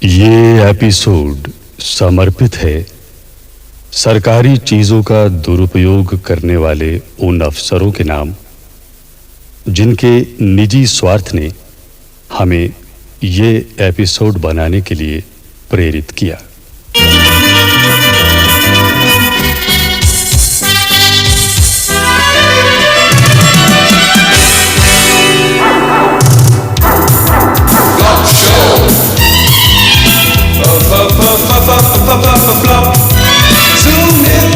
ये एपिसोड समर्पित है सरकारी चीजों का दुरुपयोग करने वाले उन अफसरों के नाम जिनके निजी स्वार्थ ने हमें ये एपिसोड बनाने के लिए प्रेरित किया। Zoom in,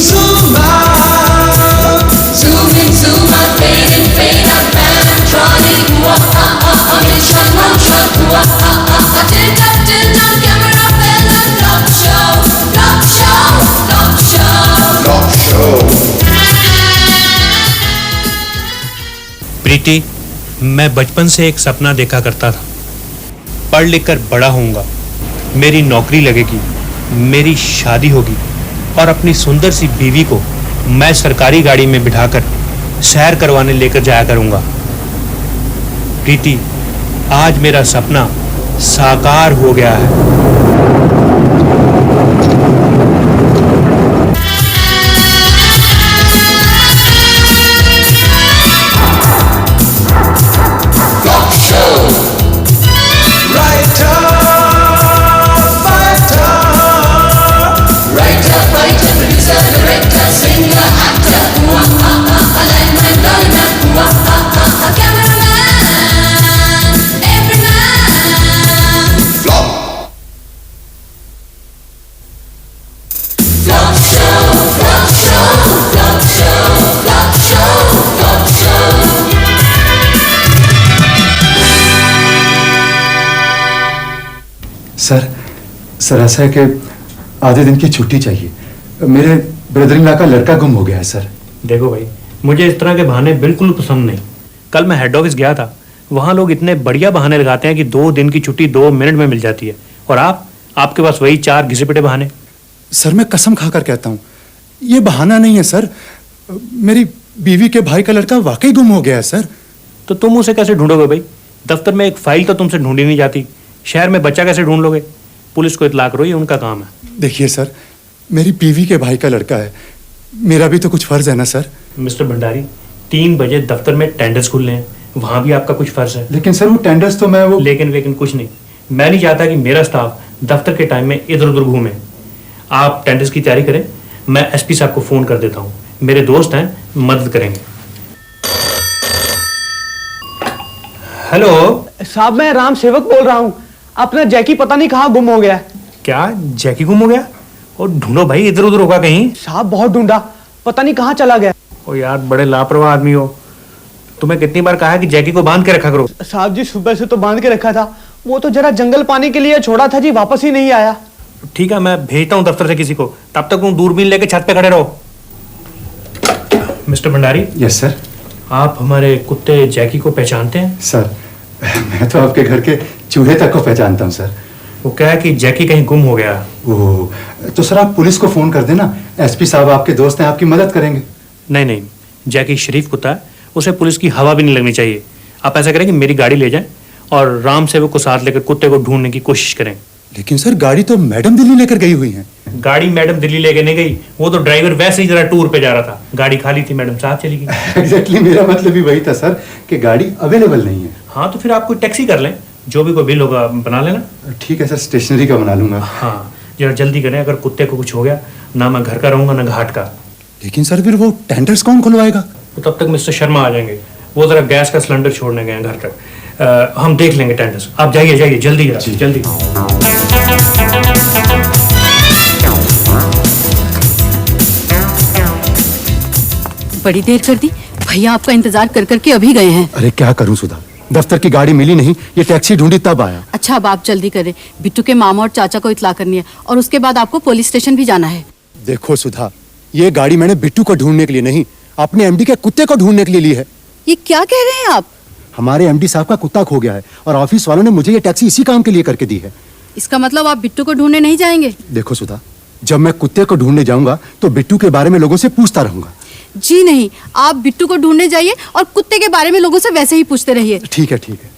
zoom out. Zoom in, zoom out, fade in, fade out, Mantronic, mission motion, tilt up, camera, fella, clock show, clock show, clock show. Rock show. प्रीति, मैं बचपन से एक सपना देखा करता था। पढ़ लिख कर बड़ा होऊंगा, मेरी नौकरी लगेगी, मेरी शादी होगी और अपनी सुंदर सी बीवी को मैं सरकारी गाड़ी में बिठाकर सैर करवाने लेकर जाया करूंगा। प्रीति, आज मेरा सपना साकार हो गया है। सर ऐसा है कि आधे दिन की छुट्टी चाहिए। मेरे ब्रदर इन लॉ का लड़का गुम हो गया है सर। देखो भाई, मुझे इस तरह के बहाने बिल्कुल पसंद नहीं। कल मैं हेड ऑफिस गया था, वहाँ लोग इतने बढ़िया बहाने लगाते हैं कि 2 दिन की छुट्टी 2 मिनट में मिल जाती है, और आपके पास वही 4 घिसे पिटे बहाने। सर मैं कसम खाकर कहता हूँ, ये बहाना नहीं है सर। मेरी बीवी के भाई का लड़का वाकई गुम हो गया है सर। तो तुम उसे कैसे ढूंढोगे भाई? दफ्तर में एक फाइल तो तुमसे ढूंढी नहीं जाती, शहर में बच्चा कैसे ढूंढ लोगे? पुलिस को इतला करो, ये उनका काम है। देखिए सर, मेरी बीवी के भाई का लड़का है, मेरा भी तो कुछ फर्ज है ना सर। मिस्टर भंडारी, 3 बजे दफ्तर में टेंडर्स खुलने हैं, वहां भी आपका कुछ फर्ज है। लेकिन सर वो टेंडर्स तो मैं वो लेकिन कुछ नहीं। मैं नहीं चाहता कि मेरा स्टाफ दफ्तर के टाइम में इधर उधर घूमे। आप टेंडर्स की तैयारी करें, मैं एसपी साहब को फोन कर देता हूँ, मेरे दोस्त हैं, मदद करेंगे। हेलो साहब, मैं राम सेवक बोल रहा हूँ। अपना जैकी पता नहीं कहाँ गुम हो गया है। क्या जैकी गुम हो गया? और ढूंढो भाई, इधर उधर होगा कहीं। साहब बहुत ढूंढा, पता नहीं कहाँ चला गया। ओ यार, बड़े लापरवाह आदमी हो। तुम्हें कितनी बार कहा है कि जैकी को बांध के रखा करो। साहब जी, सुबह से तो बांध के रखा था, वो तो जरा जंगल पानी के लिए छोड़ा था जी, वापस ही नहीं आया। ठीक है, मैं भेजता हूँ दफ्तर से किसी को, तब तक तुम दूरबीन लेके छत पे खड़े रहो। मिस्टर भंडारी। Yes sir. आप हमारे कुत्ते जैकी को पहचानते हैं? सर मैं तो आपके घर के चूहे तक को पहचानता हूँ सर। वो क्या है कि जैकी कहीं गुम हो गया। ओह, तो सर आप पुलिस को फोन कर देना, एसपी साहब आपके दोस्त हैं, आपकी मदद करेंगे। नहीं, जैकी शरीफ कुत्ता है, उसे पुलिस की हवा भी नहीं लगनी चाहिए। आप ऐसा करें कि मेरी गाड़ी ले जाएं और राम सेवक को साथ लेकर कुत्ते को ढूंढने की कोशिश करें। लेकिन सर गाड़ी तो मैडम दिल्ली लेकर गई हुई है। गाड़ी मैडम दिल्ली लेके नहीं गई, वो तो ड्राइवर वैसे ही जरा टूर पे जा रहा था, गाड़ी खाली थी, मैडम साथ चली गई। एग्जैक्टली मेरा मतलब भी वही था सर कि गाड़ी अवेलेबल नहीं है। हाँ, तो फिर आप कोई टैक्सी कर लें, जो भी कोई बिल होगा बना लेना। ठीक है सर, स्टेशनरी का बना लूंगा। हाँ, जरा जल्दी करें, अगर कुत्ते को कुछ हो गया, ना मैं घर का रहूंगा ना घाट का। लेकिन सर फिर वो टेंडर्स कौन खुलवाएगा? तो तब तक मिस्टर शर्मा आ जाएंगे, वो जरा गैस का सिलेंडर छोड़ने गए हैं घर तक। हम देख लेंगे टेंडर्स। आप जाइए जल्दी जल्दी। बड़ी देर कर दी, भैया आपका इंतजार कर करके अभी गए हैं। अरे क्या करूं सुधा, दफ्तर की गाड़ी मिली नहीं, ये टैक्सी ढूंढी तब आया। अच्छा, अब आप जल्दी करें, बिट्टू के मामा और चाचा को इत्तला करनी है, और उसके बाद आपको पुलिस स्टेशन भी जाना है। देखो सुधा, ये गाड़ी मैंने बिट्टू को ढूंढने के लिए नहीं, अपने एमडी के कुत्ते को ढूंढने के लिए ली है। ये क्या कह रहे हैं आप? हमारे एमडी साहब का कुत्ता खो गया है और ऑफिस वालों ने मुझे ये टैक्सी इसी काम के लिए करके दी है। इसका मतलब आप बिट्टू को ढूंढने नहीं जाएंगे? देखो सुधा, जब मैं कुत्ते को ढूंढने जाऊंगा तो बिट्टू के बारे में लोगों से पूछता रहूंगा। जी नहीं, आप बिट्टू को ढूंढने जाइए और कुत्ते के बारे में लोगों से वैसे ही पूछते रहिए। ठीक है ठीक है।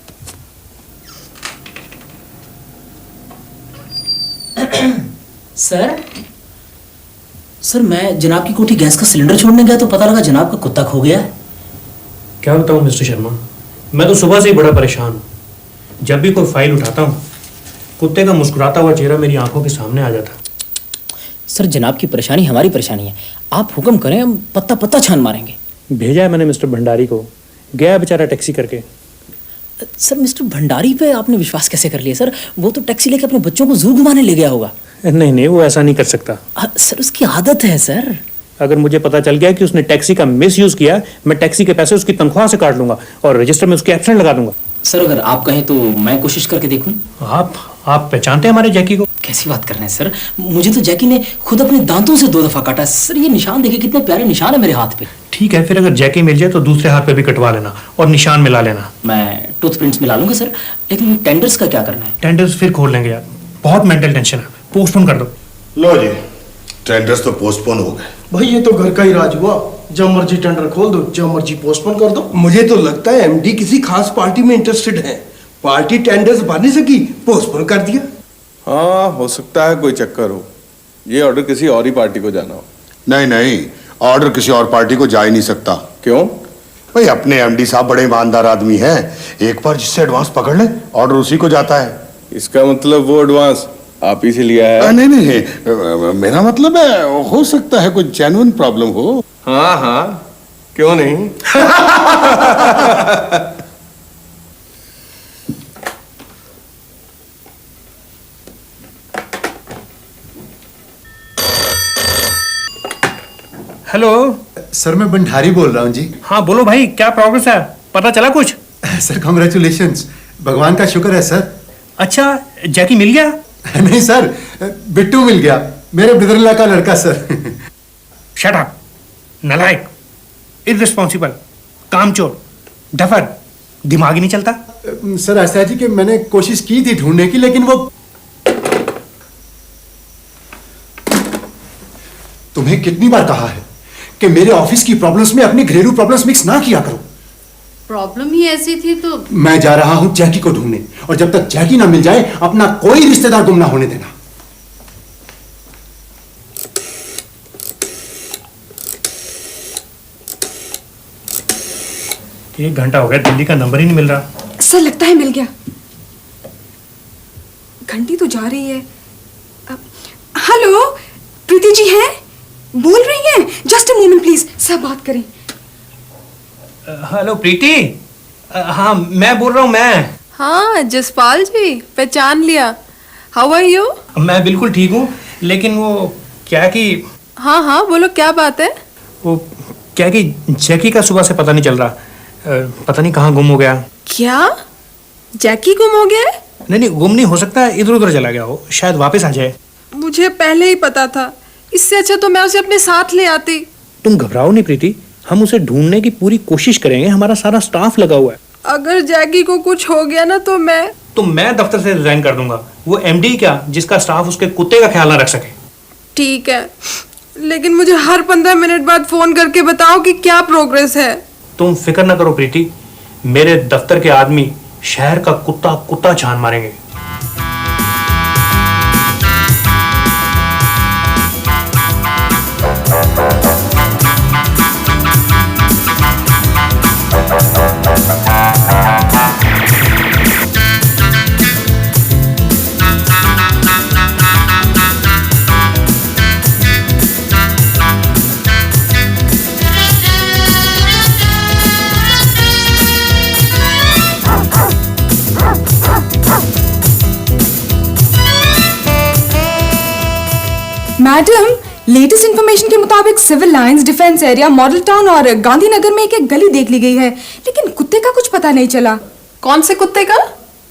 सर सर मैं जनाब की कोठी गैस का सिलेंडर छोड़ने गया तो पता लगा जनाब का कुत्ता खो गया है। क्या बताऊं मिस्टर शर्मा, मैं तो सुबह से ही बड़ा परेशान हूं। जब भी कोई फाइल उठाता हूं, कुत्ते का मुस्कुराता हुआ चेहरा मेरी आंखों के सामने आ जाता। सर जनाब की परेशानी हमारी परेशानी है, आप हुक्म करें हम पत्ता पत्ता छान मारेंगे। भेजा है मैंने मिस्टर भंडारी को, गया बेचारा टैक्सी करके। सर मिस्टर भंडारी पे आपने विश्वास कैसे कर लिया सर? वो तो टैक्सी लेके अपने बच्चों को जू घुमाने ले गया होगा। नहीं, वो ऐसा नहीं कर सकता। सर उसकी आदत है सर। अगर मुझे पता चल गया कि उसने टैक्सी का मिसयूज किया, मैं टैक्सी के पैसे उसकी तनख्वाह से काट लूंगा और रजिस्टर में उसकी एब्सेंट लगा दूंगा। सर अगर आप कहें तो मैं कोशिश करके देखूं। आप पहचानते हैं हमारे जैकी को? कैसी बात कर रहे हैं सर, मुझे तो जैकी ने खुद अपने दांतों से 2 दफा काटा। सर ये निशान देखिए, कितने प्यारे निशान है मेरे हाथ पे। ठीक है, फिर अगर जैकी मिल जाए तो दूसरे हाथ पे भी कटवा लेना और निशान मिला लेना। मैं टूथ प्रिंट्स मिला लूंगा सर, लेकिन टेंडर्स का क्या करना है? टेंडर्स फिर खोल लेंगे यार, बहुत मेंटल टेंशन है, पोस्टपोन कर दो। लो जी, टेंडर्स तो पोस्टपोन हो गए। भाई ये तो घर का ही राज हुआ, जब मर्जी टेंडर खोल दो, जब मर्जी पोस्टपोन कर दो। मुझे तो लगता है एमडी किसी खास पार्टी में इंटरेस्टेड है, पार्टी टेंडर्स भर नहीं सकी, पोस्टपोन कर दिया। हाँ हो सकता है कोई चक्कर हो, ये ऑर्डर किसी और ही पार्टी को जाना हो। नहीं, ऑर्डर किसी और पार्टी को जा ही नहीं सकता। क्यों? भाई अपने एमडी साहब बड़े ईमानदार आदमी हैं, एक बार जिससे एडवांस पकड़ ले ऑर्डर उसी को जाता है। इसका मतलब वो एडवांस आप ही से लिया है? नहीं, मेरा मतलब है हो सकता है कोई जेन्युइन प्रॉब्लम हो। हाँ क्यों नहीं। हेलो सर मैं भंडारी बोल रहा हूँ जी। हाँ बोलो भाई, क्या प्रोग्रेस है, पता चला कुछ? सर कॉन्ग्रेचुलेशंस, भगवान का शुक्र है सर। अच्छा, जैकी मिल गया? नहीं सर, बिट्टू मिल गया, मेरे ब्रदर-इन-लॉ का लड़का सर। शट अप, नालायक, इररिस्पॉन्सिबल, कामचोर, डफर, दिमाग ही नहीं चलता। सर ऐसा है जी कि मैंने कोशिश की थी ढूंढने की, लेकिन वो तुम्हें कितनी बार कहा है कि मेरे ऑफिस की प्रॉब्लम्स में अपनी घरेलू प्रॉब्लम्स मिक्स ना किया करो। प्रॉब्लम ही ऐसी थी तो मैं जा रहा हूं जैकी को ढूंढने, और जब तक जैकी ना मिल जाए अपना कोई रिश्तेदार गुम ना होने देना। एक घंटा हो गया, दिल्ली का नंबर ही नहीं मिल रहा। सर लगता है मिल गया, घंटी तो जा रही है। हेलो, प्रीति जी हैं? बोल रही हैं? Just a moment please, sir बात करें। हेलो प्रीति, हाँ मैं बोल रहा हूँ। मैं हाँ जसपाल जी, पहचान लिया। How are you? मैं बिल्कुल ठीक हूँ, लेकिन वो क्या कि हाँ बोलो, क्या बात है? वो क्या कि जैकी का सुबह से पता नहीं चल रहा, पता नहीं कहाँ गुम हो गया। क्या जैकी गुम हो गया? नहीं, गुम नहीं हो सकता, इधर उधर चला गया हो, शायद वापस आ जाए। मुझे पहले ही पता था, इससे अच्छा तो मैं उसे अपने साथ ले आती। तुम घबराओ नहीं प्रीति, हम उसे ढूंढने की पूरी कोशिश करेंगे, हमारा सारा स्टाफ लगा हुआ है। अगर जैकी को कुछ हो गया ना तो मैं दफ्तर से रिजाइन कर दूंगा। वो एमडी क्या, जिसका स्टाफ उसके कुत्ते का ख्याल ना रख सके। ठीक है, लेकिन मुझे हर 15 मिनट बाद फोन करके बताओ कि क्या प्रोग्रेस है। तुम फिक्र ना करो प्रीति, मेरे दफ्तर के आदमी शहर का कुत्ता कुत्ता छान मारेंगे। मैडम, लेटेस्ट इंफॉर्मेशन के मुताबिक civil lines, defence area, model town और गांधीनगर में एक गली देख ली गई है, लेकिन कुत्ते का कुछ पता नहीं चला। कौन से कुत्ते का?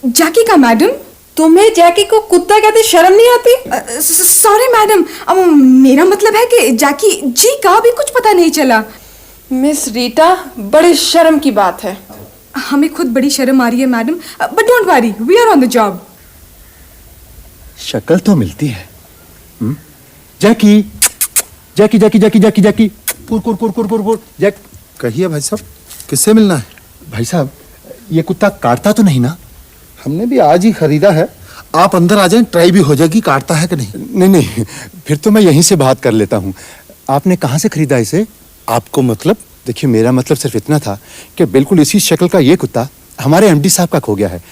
जैकी का मैडम। तुम्हें जैकी को कुत्ता कहते शर्म नहीं आती? सॉरी मैडम, मेरा मतलब है कि जैकी जी का भी कुछ पता नहीं चला। मिस रीटा, बड़ी शर्म की बात है। हमें खुद बड़ी शर्म आ रही है madam, but don't worry, we are on the job. शक्ल तो मिलती है। जैकी जैकी जैकी जैकी जैकी जैकी कुर कुर कुर कुर कुर कुर जैक। कहिए भाई साहब, किससे मिलना है? भाई साहब, ये कुत्ता काटता तो नहीं ना? हमने भी आज ही खरीदा है, आप अंदर आ जाएं, ट्राई भी हो जाएगी काटता है कि नहीं। नहीं नहीं, फिर तो मैं यहीं से बात कर लेता हूँ। आपने कहाँ से खरीदा इसे? आपको मतलब? देखिए, मेरा मतलब सिर्फ इतना था कि बिल्कुल इसी शक्ल का ये कुत्ता हमारे एमडी साहब का खो गया है।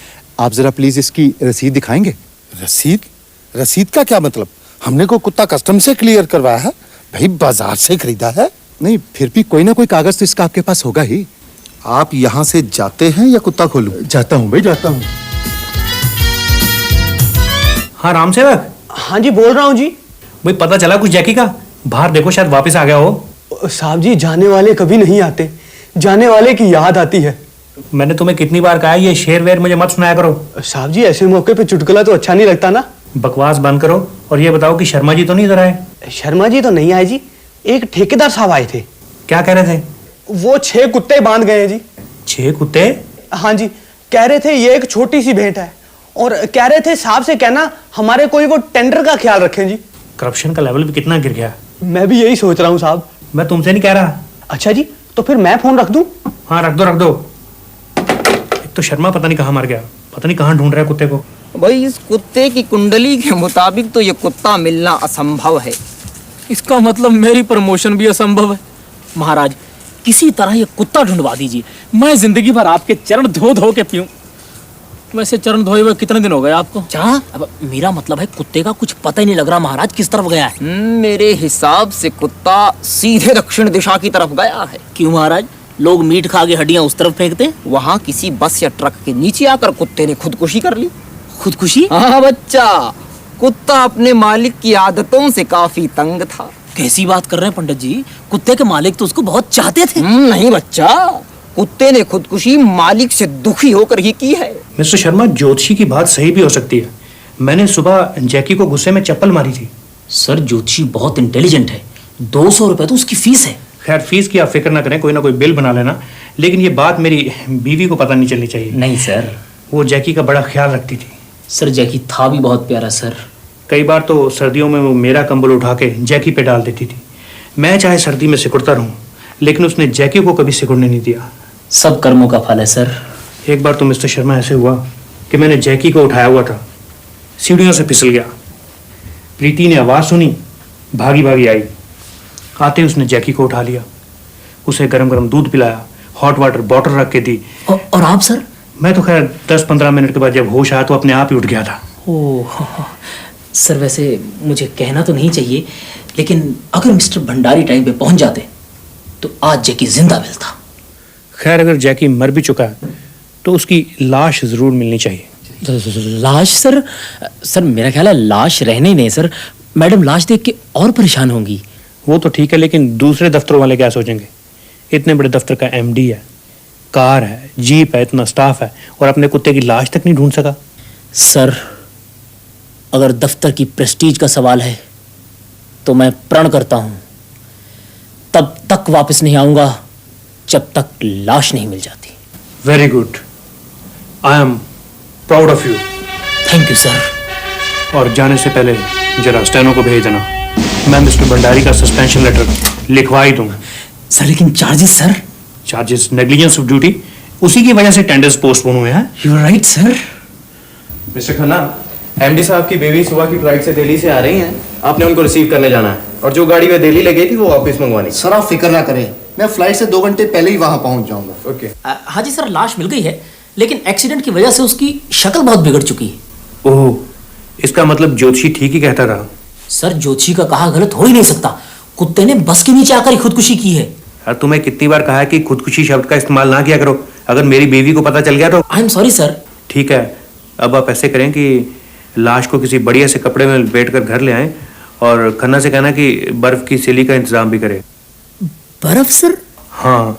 आप जरा प्लीज इसकी रसीद दिखाएंगे? रसीद? रसीद का क्या मतलब? हमने को कुत्ता कस्टम से क्लियर करवाया है भाई, बाजार से खरीदा है। नहीं, फिर भी कोई ना कोई कागज तो इसका आपके पास होगा ही। आप यहाँ से जाते हैं या कुत्ता खोलूं? जाता हूँ भाई, जाता हूँ। हाँ राम सेवक। हाँ जी, बोल रहा हूँ जी। भाई पता चला कुछ जैकी का? बाहर देखो, शायद वापस आ गया हो। साहब जी, जाने वाले कभी नहीं आते, जाने वाले की याद आती है। मैंने तुम्हें कितनी बार कहा है ये शेर वेर मुझे मत सुनाया करो। साहब जी, ऐसे मौके पे चुटकुला तो अच्छा नहीं लगता ना। बकवास बंद करो और ये बताओ कि शर्मा जी तो नहीं इधर आए? शर्मा जी तो नहीं आए जी, एक ठेकेदार साहब आए थे। क्या कह रहे थे? वो 6 कुत्ते बांध गए हैं जी। 6 कुत्ते? हाँ जी, कह रहे थे ये एक छोटी सी भेंट है, और कह रहे थे साहब से कहना हमारे कोई वो टेंडर का ख्याल रखें जी। करप्शन का लेवल भी कितना गिर गया। मैं भी यही सोच रहा हूँ साहब। मैं तुमसे नहीं कह रहा। अच्छा जी, तो फिर मैं फोन रख दूं? हाँ रख दो रख दो। एक तो शर्मा पता नहीं कहाँ मर गया, पता नहीं कहाँ ढूंढ रहा है कुत्ते को। भाई इस कुत्ते की कुंडली के मुताबिक तो ये कुत्ता मिलना असंभव है। इसका मतलब मेरी प्रमोशन भी असंभव है। महाराज, किसी तरह ये कुत्ता ढूंढवा दीजिए, मैं जिंदगी भर आपके चरण धो धो के पीऊं। वैसे चरण धोए हुए कितने दिन हो गए आपको? क्या? अब मेरा मतलब है कुत्ते का कुछ पता ही नहीं लग रहा महाराज किस तरफ गया है। मेरे हिसाब से कुत्ता सीधे दक्षिण दिशा की तरफ गया है। क्यों महाराज, लोग मीट खा के हड्डियां उस तरफ फेंकते हैं? वहाँ किसी बस या ट्रक के नीचे आकर कुत्ते ने खुदकुशी कर ली। खुदकुशी? हाँ बच्चा, कुत्ता अपने मालिक की आदतों से काफी तंग था। कैसी बात कर रहे हैं पंडित जी? कुत्ते के मालिक तो उसको बहुत चाहते थे। नहीं बच्चा, कुत्ते ने खुदकुशी मालिक से दुखी होकर ही की है। मिस्टर शर्मा, ज्योतिषी की बात सही भी हो सकती है। मैंने सुबह जैकी को गुस्से में चप्पल मारी थी। सर, ज्योतिषी बहुत इंटेलिजेंट है, 200 रुपए तो उसकी फीस है। खैर, फीस की आप फिक्र ना करें, कोई ना कोई बिल बना लेना, लेकिन ये बात मेरी बीवी को पता नहीं चलनी चाहिए। नहीं सर, वो जैकी का बड़ा ख्याल रखती थी। सर जैकी था भी बहुत प्यारा सर। कई बार तो सर्दियों में वो मेरा कंबल उठा के जैकी पे डाल देती थी। मैं चाहे सर्दी में सिकुड़ता रहूं, लेकिन उसने जैकी को कभी सिकुड़ने नहीं दिया। सब कर्मों का फल है सर। एक बार तो मिस्टर शर्मा ऐसे हुआ कि मैंने जैकी को उठाया हुआ था, सीढ़ियों से फिसल गया। प्रीति ने आवाज़ सुनी, भागी भागी आई। आते ही उसने जैकी को उठा लिया, उसे गरम गरम दूध पिलाया, हॉट वाटर बॉटल रख के दी। और आप सर? मैं तो खैर 10-15 मिनट के बाद जब होश आया तो अपने आप ही उठ गया था। ओह सर, वैसे मुझे कहना तो नहीं चाहिए, लेकिन अगर मिस्टर भंडारी टाइम पे पहुंच जाते तो आज जैकी जिंदा मिलता। खैर, अगर जैकी मर भी चुका है तो उसकी लाश जरूर मिलनी चाहिए। लाश सर? सर मेरा ख्याल है लाश रहने ही नहीं सर, मैडम लाश देख के और परेशान होंगी। वो तो ठीक है, लेकिन दूसरे दफ्तरों वाले क्या सोचेंगे? इतने बड़े दफ्तर का एमडी है, कार है, जीप है, इतना स्टाफ है, और अपने कुत्ते की लाश तक नहीं ढूंढ सका। सर, अगर दफ्तर की प्रेस्टीज का सवाल है तो मैं प्रण करता हूं तब तक वापस नहीं आऊंगा जब तक लाश नहीं मिल जाती। Very good, I am proud of you. Thank you sir. और जाने से पहले जरा स्टेनो को भेज देना, मैं मिस्टर भंडारी का सस्पेंशन लेटर लिखवा ही दूंगा। सर लेकिन charges sir? Charges negligence of duty, उसी की वजह से टेंडर्स पोस्टपोन हुए हैं। You are right sir. Mister Khanna, MD साहब की बेबी सुबह की फ्लाइट से दिल्ली से आ रही हैं, आपने उनको रिसीव करने जाना है, और जो गाड़ी में दिल्ली ले गई थी वो वापस मंगवानी। सर आप फिक्र ना करें, मैं फ्लाइट से 2 घंटे पहले ही वहां पहुंच जाऊंगा। ओके। हाँ जी सर, लाश मिल गई है, लेकिन एक्सीडेंट की वजह से उसकी शक्ल बहुत बिगड़ चुकी है। ओह, इसका मतलब ज्योतिषी ठीक ही कहता रहा। सर ज्योतिषी का कहा गलत हो ही नहीं सकता, कुत्ते ने बस के नीचे आकर ही खुदकुशी की है। यार, तुम्हें कितनी बार कहा है कि खुदकुशी शब्द का इस्तेमाल ना किया करो, अगर मेरी बीवी को पता चल गया तो। आई एम सॉरी सर। ठीक है, अब आप ऐसे करें कि लाश को किसी बढ़िया से कपड़े में लपेट कर घर ले आएं, और खन्ना से कहना कि बर्फ की सिली का इंतजाम भी करे। बर्फ सर? हाँ,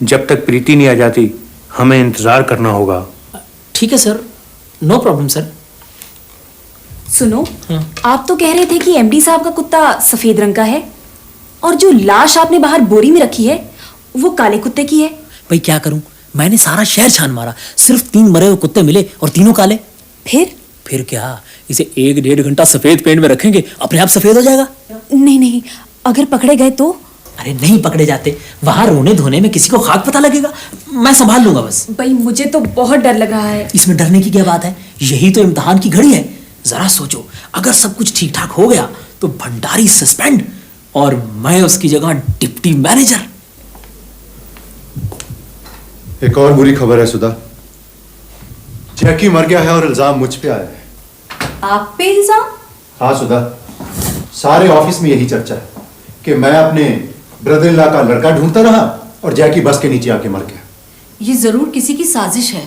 जब तक प्रीति नहीं आ जाती हमें इंतजार करना होगा। ठीक है सर, नो प्रॉब्लम सर। सुनो, आप तो कह रहे थे कि एमडी साहब का कुत्ता सफेद रंग का है, और जो लाश आपने बाहर बोरी में रखी है वो काले कुत्ते की है। भाई क्या करूं, मैंने सारा शहर छान मारा, सिर्फ 3 मरे हुए कुत्ते मिले और तीनों काले। फिर क्या, इसे 1-1.5 घंटा सफेद पेंट में रखेंगे, अपने आप सफेद हो जाएगा। नहीं नहीं, अगर पकड़े गए तो? अरे नहीं पकड़े जाते, वहां रोने धोने में किसी को खाक पता लगेगा। मैं संभाल लूंगा बस। भाई मुझे तो बहुत डर लग रहा है। इसमें डरने की क्या बात है, यही तो इम्तिहान की घड़ी है। जरा सोचो, अगर सब कुछ ठीक ठाक हो गया तो भंडारी सस्पेंड और मैं उसकी जगह डिप्टी मैनेजर। एक और बुरी खबर है सुधा, जैकी मर गया है और इल्जाम मुझ पे आया है। आप पे इल्जाम? हाँ सुधा, सारे ऑफिस में यही चर्चा है कि मैं अपने ब्रदर इन लॉ का लड़का ढूंढता रहा और जैकी बस के नीचे आके मर गया। ये जरूर किसी की साजिश है।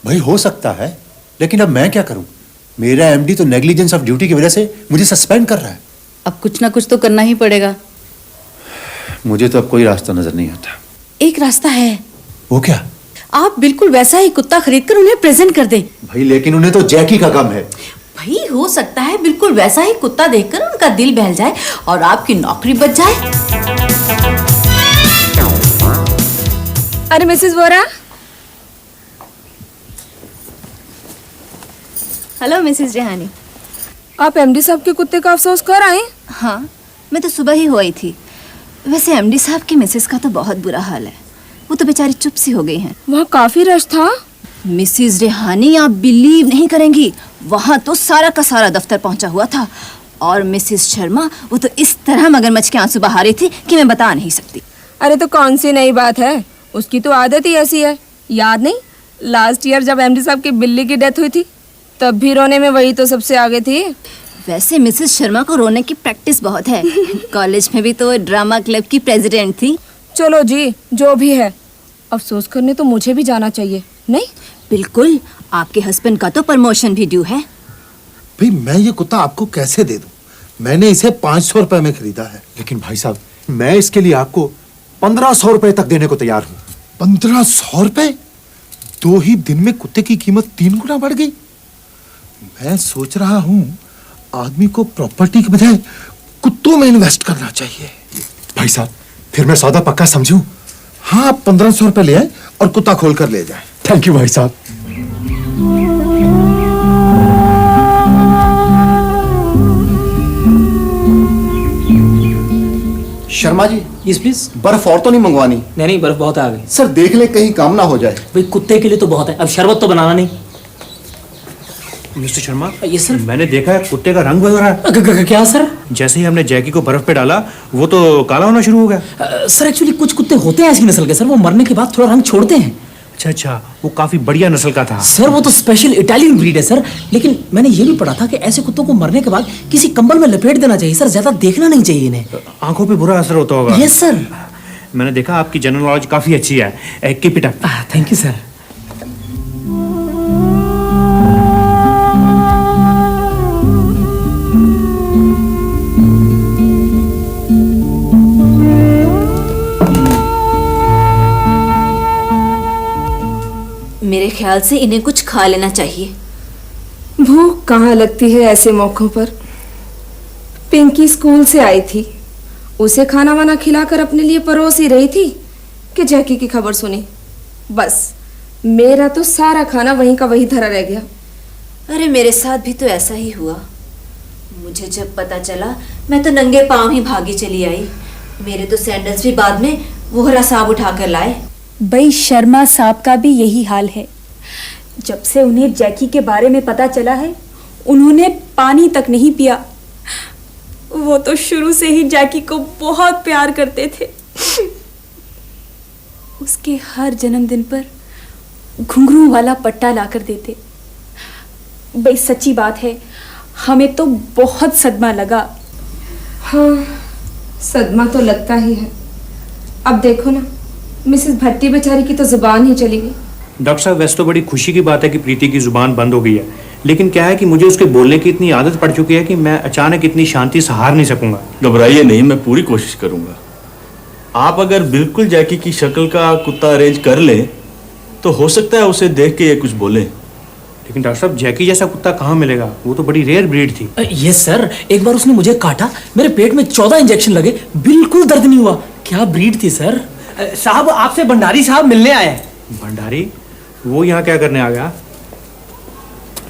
भाई हो सकता है, लेकिन अब मैं क्या करूं? मेरा एमडी तो नेग्लिजेंस ऑफ ड्यूटी की वजह से मुझे सस्पेंड कर रहा है। अब कुछ ना कुछ तो करना ही पड़ेगा। मुझे तो अब कोई रास्ता नजर नहीं आता। एक रास्ता है। वो क्या? आप बिल्कुल वैसा ही कुत्ता खरीदकर उन्हें प्रेजेंट कर दें। भाई लेकिन उन्हें तो जैकी का गम है। भाई हो सकता है बिल्कुल वैसा ही कुत्ता देखकर उनका दिल बहल जाए और आपकी नौकरी बच जाए। अरे missus Vora. Hello missus Rehani. आप एमडी साहब के कुत्ते का अफसोस कर आए? हाँ, मैं तो सुबह ही हुई थी। वैसे एमडी साहब की मिसेस का तो बहुत बुरा हाल है, वो तो बेचारी चुप सी हो गई हैं। वहाँ काफी रश था। मिसेस रेहानी, आप बिलीव नहीं करेंगी, वहाँ तो सारा का सारा दफ्तर पहुँचा हुआ था और मिसेस शर्मा वो तो इस तरह मगरमच्छ के आंसू बहा रही थी कि मैं बता नहीं सकती। अरे तो कौन सी नई बात है, उसकी तो आदत ही ऐसी है। याद नहीं, लास्ट ईयर जब एमडी साहब की बिल्ली की डेथ हुई थी तब भी रोने में वही तो सबसे आगे थी। वैसे मिसेस शर्मा को रोने की प्रैक्टिस बहुत है। कॉलेज में भी तो ड्रामा क्लब की प्रेसिडेंट थी। चलो जी, जो भी है, अफसोस करने तो मुझे भी जाना चाहिए। नहीं? बिल्कुल, आपके हस्बैंड का तो प्रमोशन भी ड्यू है। भाई मैं ये कुत्ता आपको कैसे दे दूं? मैंने इसे 500 रुपए में खरीदा है। लेकिन भाई साहब, मैं इसके लिए आपको 1500 रुपए तक देने को तैयार हूँ। 1500 रुपए? 2 ही दिन में कुत्ते की कीमत 3 गुना बढ़ गई। मैं सोच रहा हूँ आदमी को प्रॉपर्टी के बजाय कुत्तों में इन्वेस्ट करना चाहिए। भाई साहब, फिर मैं सौदा पक्का समझूं? हाँ, आप 1500 रुपए ले आए और कुत्ता खोल कर ले जाए। थैंक यू भाई साहब। Sharma ji, yes please. बर्फ और तो नहीं मंगवानी? नहीं, बर्फ बहुत आ गई। सर देख ले कहीं काम ना हो जाए। भाई कुत्ते के लिए तो बहुत है, अब शरबत तो बनाना नहीं। Mister Sharma, yes sir. मैंने देखा है कुत्ते का रंग बदल रहा है। क्या सर? जैसे ही हमने जैकी को बर्फ पे डाला वो तो काला होना शुरू हो गया। सर एक्चुअली कुछ कुत्ते होते हैं ऐसी नस्ल के सर, वो मरने के बाद थोड़ा रंग छोड़ते हैं। अच्छा, वो काफी बढ़िया नस्ल का था। सर वो तो स्पेशल इटालियन ब्रीड है सर, लेकिन मैंने ये भी पढ़ा था कि ऐसे कुत्तों को मरने के बाद किसी कंबल में लपेट देना चाहिए सर, ज्यादा देखना नहीं चाहिए इन्हें। आंखों पे बुरा असर होता होगा। Yes sir. मैंने देखा आपकी जनरल नॉलेज काफी अच्छी है। Keep it up. Thank you sir. मेरे ख्याल से इन्हें कुछ खा लेना चाहिए। भूख कहाँ लगती है ऐसे मौकों पर। पिंकी स्कूल से आई थी, उसे खाना वाना खिलाकर अपने लिए परोस ही रही थी कि जैकी की खबर सुनी। बस मेरा तो सारा खाना वहीं का वहीं धरा रह गया। अरे मेरे साथ भी तो ऐसा ही हुआ। मुझे जब पता चला मैं तो नंगे पांव ही भागी चली आई। मेरे तो सैंडल्स भी बाद में वोहरा साहब उठा कर लाए। भाई शर्मा साहब का भी यही हाल है। जब से उन्हें जैकी के बारे में पता चला है, उन्होंने पानी तक नहीं पिया। वो तो शुरू से ही जैकी को बहुत प्यार करते थे। उसके हर जन्मदिन पर घुंघरू वाला पट्टा लाकर देते। भाई सच्ची बात है, हमें तो बहुत सदमा लगा। हाँ, सदमा तो लगता ही है। अब देखो ना, मिसेस भट्टी बेचारी की तो जुबान ही चली गई। डॉक्टर साहब, वैसे तो बड़ी खुशी की बात है कि प्रीति की जुबान बंद हो गई है, लेकिन क्या है कि मुझे उसके बोलने की इतनी आदत पड़ चुकी है कि मैं अचानक इतनी शांति से हार नहीं सकूंगा। घबराइए नहीं, मैं पूरी कोशिश करूंगा। आप अगर बिल्कुल जैकी की शक्ल का कुत्ता अरेंज कर लें तो हो सकता है उसे देख के ये कुछ बोले। लेकिन डॉक्टर साहब, जैकी जैसा कुत्ता कहाँ मिलेगा? वो तो बड़ी रेयर ब्रीड थी। यस सर, एक बार उसने मुझे काटा, मेरे पेट में 14 इंजेक्शन लगे, बिल्कुल दर्द नहीं हुआ। क्या ब्रीड थी सर। साहब, आपसे भंडारी साहब मिलने आए। भंडारी? वो यहाँ क्या करने आ गया?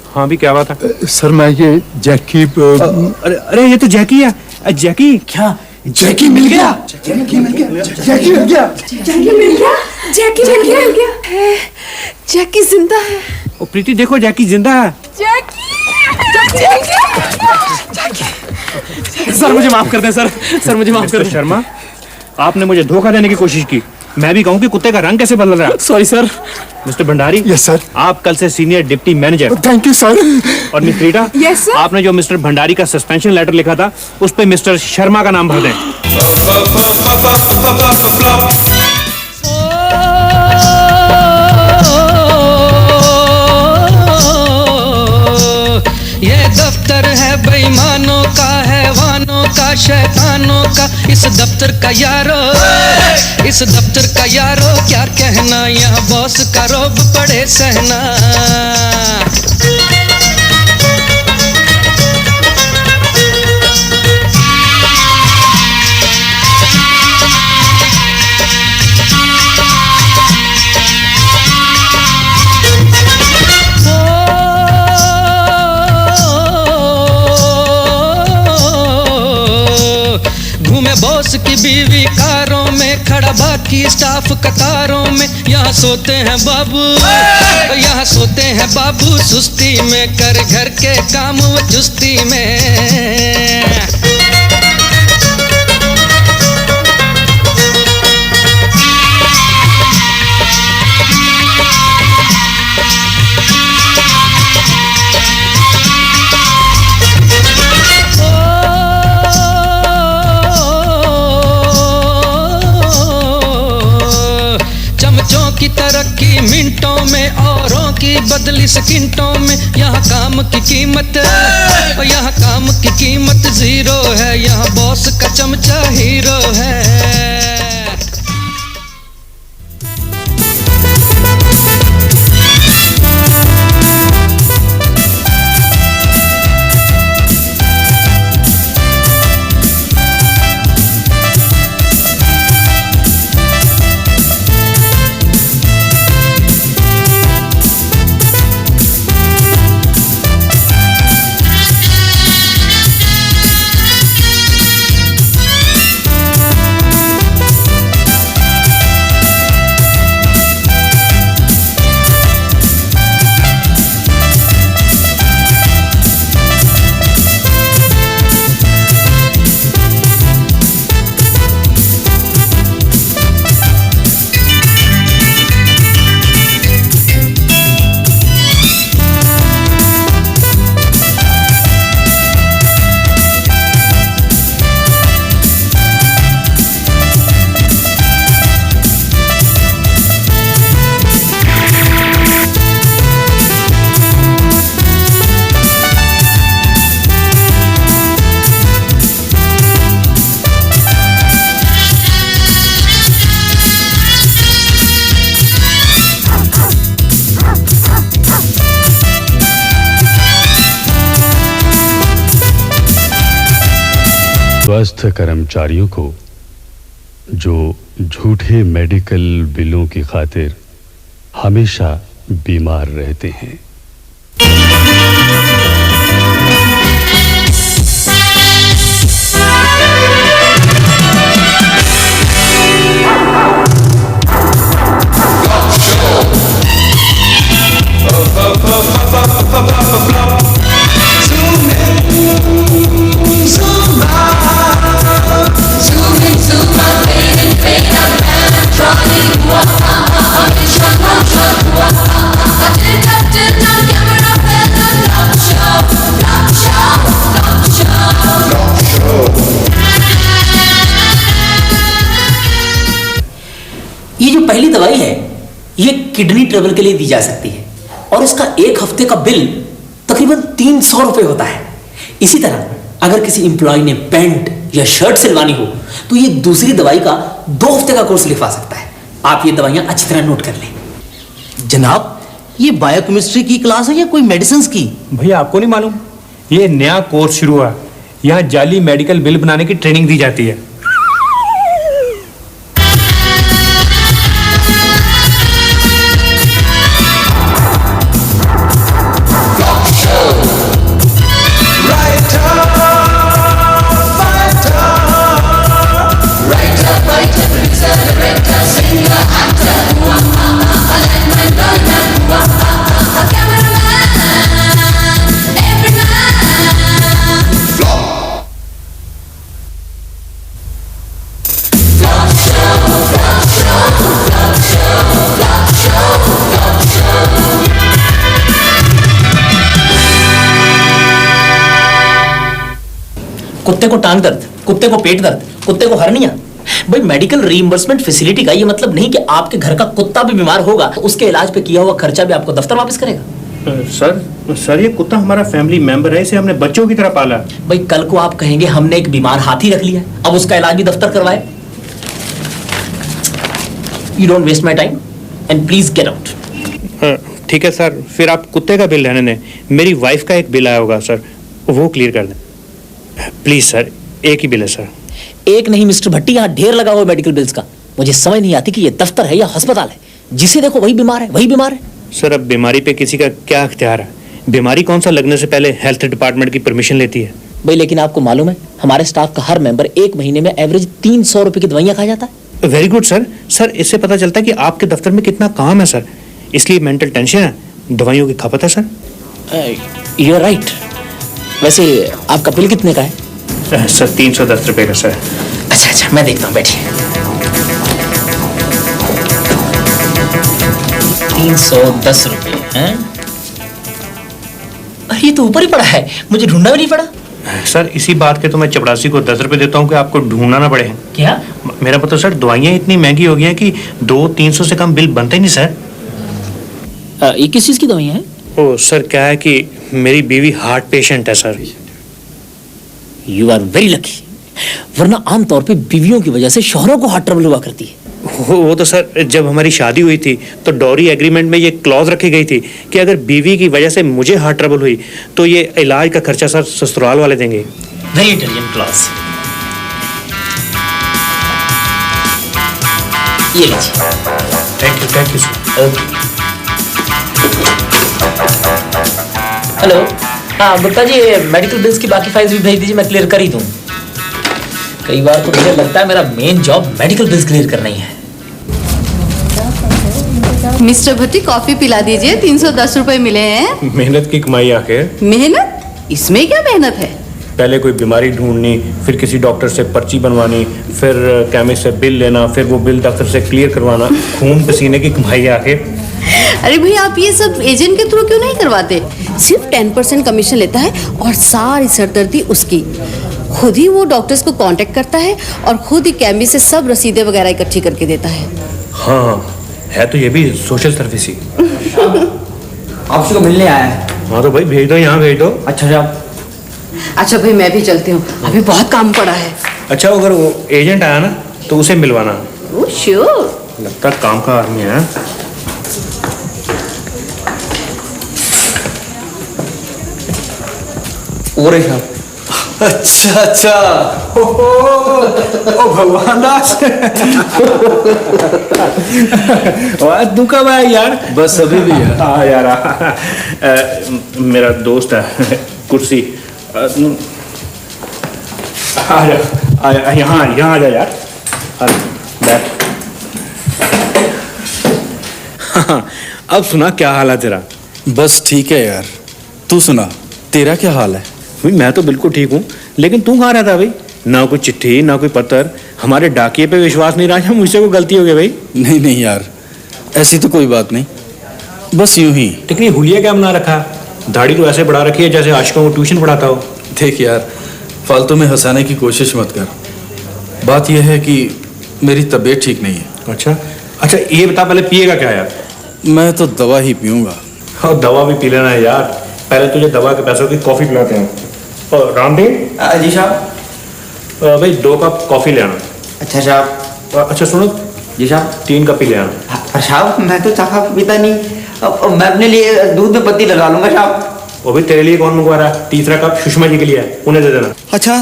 हाँ भी क्या बात है? सर मैं ये जैकी अरे ये तो जैकी है। जैकी क्या जैकी मिल गया। जैकी मिल गया। जैकी मिल गया। जैकी मिल गया। जैकी मिल गया। जैकी जिंदा है। ओ प्रीति देखो, जैकी जिंदा है। सर मुझे माफ कर दें सर। सर मुझे माफ कर मिस्टर दें। शर्मा, आपने मुझे धोखा देने की कोशिश की। मैं भी कहूँ कि कुत्ते का रंग कैसे बदल रहा है। Sorry sir. Mister Bhandari, yes sir. आप कल से senior deputy manager. Thank you sir. और मिस रीटा, यस सर। आपने जो मिस्टर भंडारी का सस्पेंशन लेटर लिखा था उस पे मिस्टर शर्मा का नाम भर दें। ये दफ्तर है बेईमानों का, हैवानों का, शैतानों का। इस दफ्तर का यारो, इस दफ्तर का यारो क्या कहना। यहाँ बॉस का रोब पड़े सहना। घूमे बॉस की बीवी कारों में, खड़ा बाकी स्टाफ कतारों में। यहाँ सोते हैं बाबू, यहाँ सोते हैं बाबू सुस्ती में, कर घर के काम वो चुस्ती में। चमचों की तरक्की मिनटों में, औरों की बदली सेकंडों में। यहाँ काम की कीमत, यहाँ काम की कीमत जीरो है। यहाँ बॉस का चमचा हीरो है। स्वस्थ कर्मचारियों को जो झूठे मेडिकल बिलों की खातिर हमेशा बीमार रहते हैं। ये जो पहली दवाई है ये किडनी ट्रबल के लिए दी जा सकती है और इसका 1 हफ्ते का बिल तकरीबन 300 रुपए होता है। इसी तरह अगर किसी एम्प्लॉय ने पैंट या शर्ट सिलवानी हो तो ये दूसरी दवाई का 2 हफ्ते का कोर्स लिखवा सकता है। आप ये दवाइयां अच्छी तरह नोट कर लें। जनाब, ये बायोकेमिस्ट्री की क्लास है या कोई मेडिसिन की? भैया आपको नहीं मालूम, ये नया कोर्स शुरू हुआ। यहाँ जाली मेडिकल बिल बनाने की ट्रेनिंग दी जाती है। कुत्ते को टांग दर्द, कुत्ते को पेट दर्द, कुत्ते को हर्निया। भाई मेडिकल रीइंबर्समेंट फैसिलिटी का ये मतलब नहीं कि आपके घर का कुत्ता भी बीमार होगा तो उसके इलाज पे किया हुआ खर्चा भी आपको दफ्तर वापस करेगा। सर ये कुत्ता हमारा फैमिली मेंबर है, इसे हमने बच्चों की तरह पाला। भाई कल को आप कहेंगे हमने एक बीमार हाथी रख लिया, अब उसका इलाज भी दफ्तर करवाए। You don't waste my time and please get out. ठीक है सर, फिर आप कुत्ते का बिल रहने दें, मेरी वाइफ का एक बिल आया होगा सर, वो क्लियर कर दें प्लीज सर। एक ही बिल है सर। एक नहीं मिस्टर भट्टी, यहाँ ढेर लगा हुआ मेडिकल बिल्स का। मुझे समझ नहीं आती कि ये दफ्तर है या अस्पताल है, जिसे देखो वही बीमार है वही बीमार है। सर अब बीमारी पे किसी का क्या अख्तियार है? बीमारी कौन सा लगने से पहले हेल्थ डिपार्टमेंट की परमिशन लेती है। भाई लेकिन आपको मालूम है हमारे स्टाफ का हर मेंबर एक महीने में एवरेज 300 रुपए की दवाइयाँ खा जाता है। Very good sir. सर इससे पता चलता है कि आपके दफ्तर में कितना काम है सर, इसलिए मेंटल टेंशन है, दवाइयों की खपत है सर। You are right. वैसे आपका बिल कितने का है? सर 310 रुपए का सर। अच्छा मैं देखता हूँ, बैठिए। 310 रुपए हैं? अरे ये तो ऊपर ही पड़ा है, मुझे ढूंढना भी नहीं पड़ा। सर इसी बात के तो मैं चपरासी को 10 रुपए देता हूँ कि आपको ढूंढना ना पड़े। क्या? मेरा मतलब सर दवाइयाँ इतनी महंगी हो गई हैं कि 200-300 से कम बिल बनते ही नहीं सर। ये किस चीज की दवाइयाँ हैं? ओ सर क्या है कि मेरी बीवी हार्ट पेशेंट है sir. You are very lucky, वरना आमतौर पे बीवियों की वजह से शौहरों को हार्ट ट्रबल हुआ करती है। वो तो सर जब हमारी शादी हुई थी तो डॉरी एग्रीमेंट में ये क्लॉज रखी गई थी कि अगर बीवी की वजह से मुझे हार्ट ट्रबल हुई तो ये इलाज का खर्चा सर ससुराल वाले देंगे। Very intelligent clause. ये लीजिए। Thank you sir. Okay. Hello, हाँ गुप्ता जी मेडिकल बिल्स की बाकी फाइल्स भी भेज दीजिए, मैं क्लियर कर ही दूँ। कई बार तो मुझे लगता है मेरा main job medical bills clear करना ही है। मिस्टर भट्टी कॉफी पिला दीजिए, 310 रुपए मिले हैं। मेहनत की कमाई आखिर। मेहनत? इसमें क्या मेहनत है? पहले कोई बीमारी ढूंढनी, फिर किसी डॉक्टर से पर्ची बनवानी, फिर केमिस्ट से बिल लेना, फिर वो बिल दफ्तर से क्लियर करवाना, खून पसीने की कमाई आखिर। अरे भाई आप ये सब एजेंट के थ्रू क्यों नहीं करवाते? सिर्फ 10% कमीशन लेता है और सारी सरदर्दी उसकी। खुद ही वो डॉक्टर्स को कांटेक्ट करता है और खुद ही कैम्बी से सब रसीदें वगैरह इकट्ठी करके देता है। हाँ है तो ये भी सोशल सर्विस ही। आपसे को मिलने आया है। हाँ तो भाई भेज दो, यहाँ भेज दो। अच्छा भाई मैं भी चलती हूँ, अभी बहुत काम पड़ा है। अच्छा अगर वो एजेंट आया ना तो उसे मिलवाना। Oh sure. लगता काम का आदमी है। और अच्छा ओ भगवान दास तू कब आया यार? बस अभी भी यार। हाँ यार मेरा दोस्त है कुर्सी आ जा, यहाँ आ जा यार। बैठ। अब सुना क्या हाल है तेरा? बस ठीक है यार, तू सुना तेरा क्या हाल है? भाई मैं तो बिल्कुल ठीक हूँ, लेकिन तू कहाँ रहता भाई? ना कोई चिट्ठी ना कोई पत्र, हमारे डाकिए पे विश्वास नहीं रहा, मुझसे कोई गलती हो गई भाई? नहीं यार, ऐसी तो कोई बात नहीं, बस यूं ही। टिकनी हुलिया क्या बना रखा, दाढ़ी तो ऐसे बढ़ा रखी है जैसे आशिकों को ट्यूशन पढ़ाता हो। देख यार, फालतू में हंसाने की कोशिश मत कर। बात यह है कि मेरी तबीयत ठीक नहीं है। अच्छा ये बता पहले पिएगा क्या यार? मैं तो दवा ही पीऊंगा। और दवा भी पी लेना है यार, पहले तुझे दवा के पैसों की कॉफी पिलाते हैं। और रामदेव जी साहब। भाई 2 कप कॉफी ले आना। अच्छा साहब। अच्छा सुनो जी साहब। 3 कप ही ले आना। साहब मैं तो चाह पीता नहीं, मैं अपने लिए दूध में पत्ती लगा लूंगा साहब। वो भी तेरे लिए कौन मंगवा रहा है? 3रा कप सुषमा जी के लिए है, उन्हें दे देना। अच्छा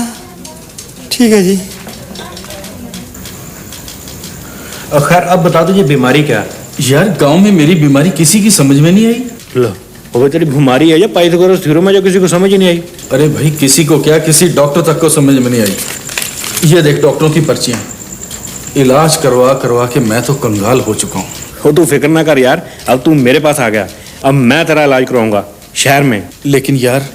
ठीक है जी। खैर अब बता तुझे बीमारी क्या है? यार गांव में मेरी बीमारी किसी की समझ में नहीं आई। लो वो तेरी बीमारी है या पाइथागोरस थ्योरम है जो किसी को समझ ही नहीं आई? अरे भाई किसी को क्या, किसी डॉक्टर तक को समझ में नहीं आई। ये देख डॉक्टरों की पर्चियां, इलाज करवा के मैं तो कंगाल हो चुका हूँ। हो तू फिक्र ना कर यार, अब तू मेरे पास आ गया, अब मैं तेरा इलाज करवाऊंगा शहर में। लेकिन यार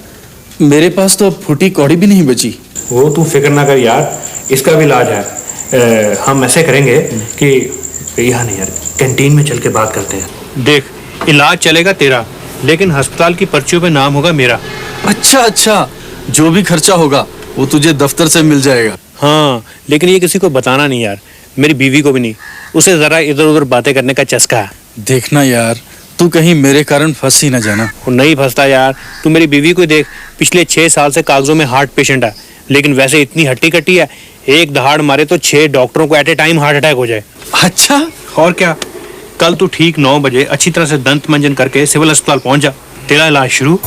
मेरे पास तो अब फूटी कौड़ी भी नहीं बची। वो तू फिक्र ना कर यार, इसका भी इलाज है। हम ऐसे करेंगे कि यहाँ नहीं यार, कैंटीन में चल के बात करते हैं। देख इलाज चलेगा तेरा, लेकिन अस्पताल की पर्चियों पे नाम होगा मेरा। अच्छा जो भी खर्चा होगा वो तुझे दफ्तर से मिल जाएगा। हाँ, लेकिन ये किसी को बताना नहीं यार, मेरी बीवी को भी नहीं। उसे जरा इधर उधर बातें करने का चस्का है। देखना यार, तू कहीं मेरे कारण फंस ही ना जाना। वो नहीं फंसता यार, तू मेरी बीवी को देख, पिछले 6 साल से कागजों में हार्ट पेशेंट है, लेकिन वैसे इतनी हट्टी कट्टी है, एक दहाड़ मारे तो 6 डॉक्टरों को at a time heart attack हो जाए। अच्छा, और क्या। कल तू ठीक 9 बजे अच्छी तरह से दंत मंजन करके सिविल अस्पताल पहुंच जा, तेरा इलाज शुरू।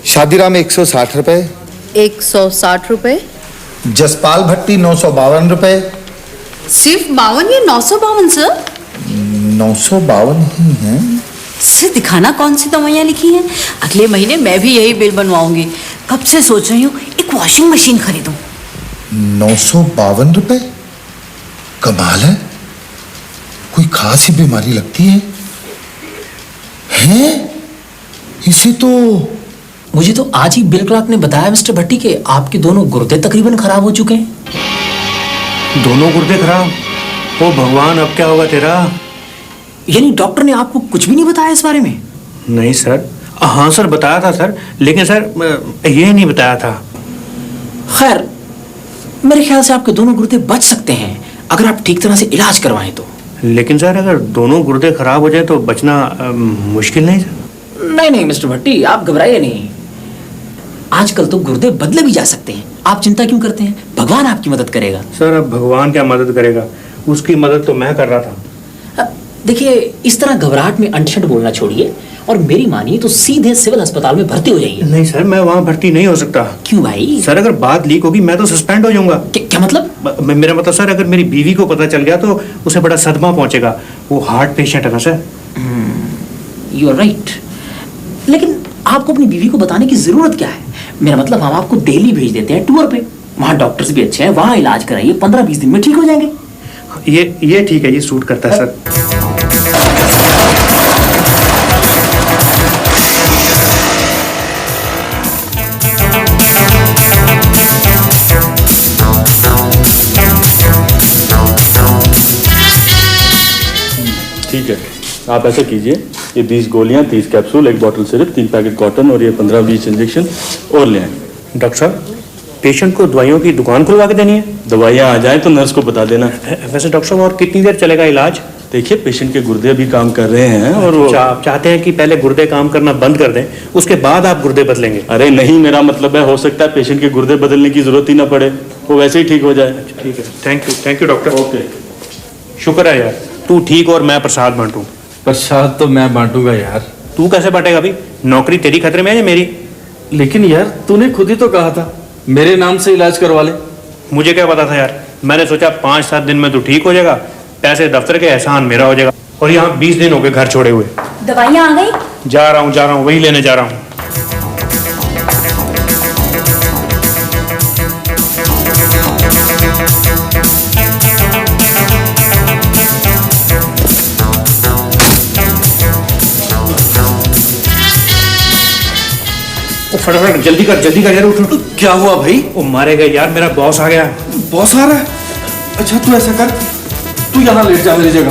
शादीराम 160 रुपए, 160 रुपए। जसपाल भट्टी 952 रुपए। सिर्फ 52 या 952 सर? 952 ही है। सर दिखाना कौन सी दवाइयाँ लिखी हैं। अगले महीने मैं भी यही बिल बनवाऊंगी। कब से सोच रही हूँ एक वॉशिंग मशीन खरीदूं। 952 रुपए, कमाल है। कोई खास ही बीमारी लगती है। हैं? इसे तो मुझे तो आज ही बिल क्लार्क ने बताया मिस्टर भट्टी के आपके दोनों गुर्दे तकरीबन खराब हो चुके हैं। दोनों गुर्दे खराब? ओ भगवान, अब क्या होगा तेरा? यानी डॉक्टर ने आपको कुछ भी नहीं बताया इस बारे में? नहीं सर। हाँ सर, बताया था सर, लेकिन सर ये नहीं बताया था। खैर, मेरे ख्याल से आपके दोनों गुर्दे बच सकते हैं अगर आप ठीक तरह से इलाज करवाएं तो। लेकिन सर अगर दोनों गुर्दे खराब हो जाए तो बचना मुश्किल नहीं सर? नहीं मिस्टर भट्टी, आप घबराइए नहीं। आजकल तो गुर्दे बदले भी जा सकते हैं। आप चिंता क्यों करते हैं? भगवान आपकी मदद करेगा। सर अब भगवान क्या मदद करेगा, उसकी मदद तो मैं कर रहा था। देखिए, इस तरह घबराहट में अंट-शंट बोलना छोड़िए और मेरी मानिए तो सीधे सिविल अस्पताल में भर्ती हो जाइए। नहीं सर, मैं वहाँ भर्ती नहीं हो सकता। क्यों भाई? सर अगर बात लीक होगी मैं तो सस्पेंड हो जाऊंगा। क्या मतलब? मेरा मतलब सर, अगर मेरी बीवी को पता चल गया तो उसे बड़ा सदमा पहुंचेगा। वो हार्ट पेशेंट है ना सर। यू आर राइट, लेकिन आपको अपनी बीवी को बताने की जरूरत क्या है? मेरा मतलब हम आपको दिल्ली भेज देते हैं टूर पे। वहाँ डॉक्टर्स भी अच्छे हैं, वहाँ इलाज कराइए, 15-20 दिन में ठीक हो जाएंगे। ये ठीक है, ये सूट करता है सर। ठीक है, आप ऐसा कीजिए, ये 20 गोलियां, 30 capsule, 1 bottle syrup, 3 packet cotton और ये 15-20 इंजेक्शन और ले आए। डॉक्टर साहब, पेशेंट को दवाइयों की दुकान खुलवा के देनी है? दवाइयाँ आ जाए तो नर्स को बता देना। वैसे डॉक्टर साहब और कितनी देर चलेगा इलाज? देखिए, पेशेंट के गुर्दे अभी काम कर रहे हैं और वो आप चाहते हैं कि पहले गुर्दे काम करना बंद कर दें, उसके बाद आप गुर्दे बदलेंगे? अरे नहीं, मेरा मतलब है हो सकता है पेशेंट के गुर्दे बदलने की जरूरत ही ना पड़े, वो वैसे ही ठीक हो जाए। ठीक है, थैंक यू डॉक्टर। ओके, शुक्र है यार, तू ठीक और मैं प्रसाद बांटूं। प्रसाद तो मैं बांटूंगा यार। तू कैसे बांटेगा भाई? नौकरी तेरी खतरे में है या मेरी? लेकिन यार तूने खुद ही तो कहा था मेरे नाम से इलाज करवा ले। मुझे क्या पता था यार, मैंने सोचा 5-7 दिन में तू ठीक हो जाएगा, पैसे दफ्तर के एहसान मेरा हो जाएगा। और यहाँ 20 दिन हो गए घर छोड़े हुए। दवाइयाँ आ गई? जा रहा हूँ, वही लेने जा रहा हूँ। फटाफट जल्दी कर यार, उठ। क्या हुआ भाई? वो मारे गए यार, मेरा बॉस आ गया। बॉस आ रहा है? अच्छा तू ऐसा कर, तू यहाँ लेट जा मेरी जगह।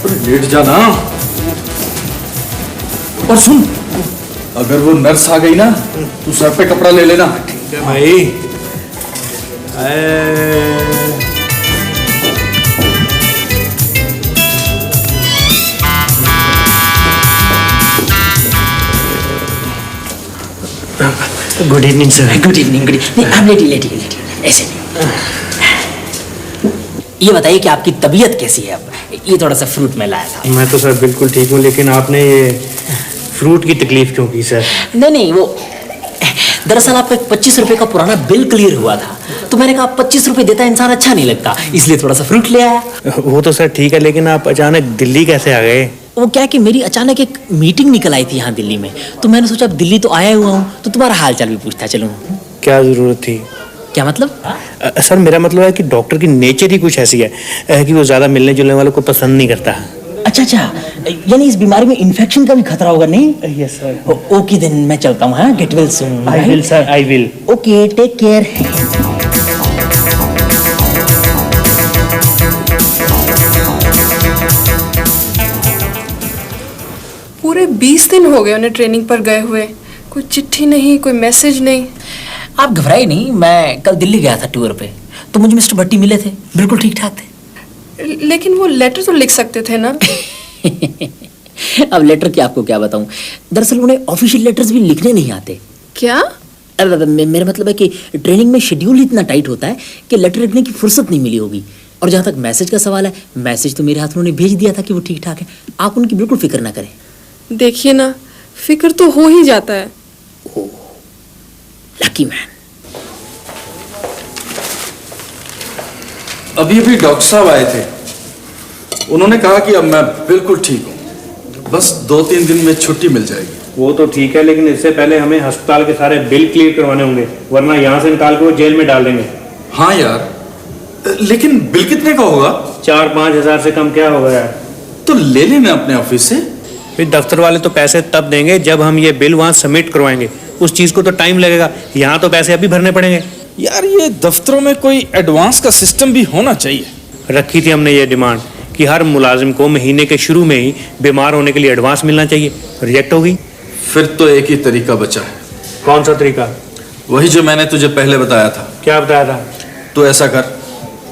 अरे लेट जा ना। और सुन, अगर वो नर्स आ गई ना तू सर पे कपड़ा ले लेना। ठीक है भाई। Good evening sir. Good evening. नहीं, आप लेटिए ऐसे नहीं। ये बताइए कि आपकी तबीयत कैसी है अब? ये थोड़ा सा फ्रूट मैं लाया था। मैं तो सर बिल्कुल ठीक हूँ, लेकिन आपने ये फ्रूट की तकलीफ क्यों की सर? नहीं, वो दरअसल आपका 25 रुपए का पुराना बिल क्लियर हुआ था, तो मैंने कहा 25 रुपए देता इंसान अच्छा नहीं लगता, इसलिए थोड़ा सा फ्रूट ले आया। वो तो सर ठीक है, लेकिन आप अचानक दिल्ली कैसे आ गए? वो क्या कि मेरी अचानक एक मीटिंग निकल आई थी यहाँ दिल्ली में, तो मैंने सोचा अब दिल्ली तो आया हुआ हूँ तो तुम्हारा हाल चाल भी पूछता चलूँ। क्या जरूरत थी? क्या मतलब? सर मेरा मतलब है कि डॉक्टर की नेचर ही कुछ ऐसी है कि वो ज्यादा मिलने जुलने वालों को पसंद नहीं करता। अच्छा यानी इस बीमारी में इन्फेक्शन का भी खतरा होगा नहीं? Yes sir. ओके देन मैं चलता हूँ। हाँ, get well soon. I will sir, I will. Okay, take care. पूरे 20 दिन हो गए उन्हें ट्रेनिंग पर गए हुए, कोई चिट्ठी नहीं, कोई मैसेज नहीं। आप घबराए नहीं, मैं कल दिल्ली गया था टूर पे, तो मुझे मिस्टर भट्टी मिले थे, बिल्कुल ठीक ठाक थे। लेकिन वो लेटर तो लिख सकते थे ना। अब लेटर की आपको क्या बताऊं, दरअसल उन्हें ऑफिशियल लेटर्स भी लिखने नहीं आते। क्या? मेरा मतलब है कि ट्रेनिंग में शेड्यूल इतना टाइट होता है कि लेटर लिखने की फुर्सत नहीं मिली होगी। और जहां तक मैसेज का सवाल है, मैसेज तो मेरे हाथ में उन्हें भेज दिया था कि वो ठीक ठाक है। आप उनकी बिल्कुल फिक्र ना करें। देखिए ना, फिक्र तो हो ही जाता है। Lucky man. अभी अभी डॉक्टर साहब आए थे, उन्होंने कहा कि अब मैं बिल्कुल ठीक हूँ, बस 2-3 दिन में छुट्टी मिल जाएगी। वो तो ठीक है, लेकिन इससे पहले हमें अस्पताल के सारे बिल क्लियर करवाने होंगे, वरना यहाँ से निकाल के वो जेल में डाल देंगे। हाँ यार, लेकिन बिल कितने का होगा? 4-5 हजार से कम क्या होगा यार? तो ले लेना अपने ऑफिस से। फिर दफ्तर वाले तो पैसे तब देंगे जब हम ये बिल वहाँ सबमिट करवाएंगे, उस चीज को तो टाइम लगेगा। यहाँ तो पैसे अभी भरने पड़ेंगे। यार ये दफ्तरों में कोई एडवांस का सिस्टम भी होना चाहिए। रखी थी हमने ये डिमांड कि हर मुलाजिम को महीने के शुरू में ही बीमार होने के लिए एडवांस मिलना चाहिए। रिजेक्ट हो गई। फिर तो एक ही तरीका बचा है। कौन सा तरीका? वही जो मैंने तुझे पहले बताया था। क्या बताया था? तो ऐसा कर,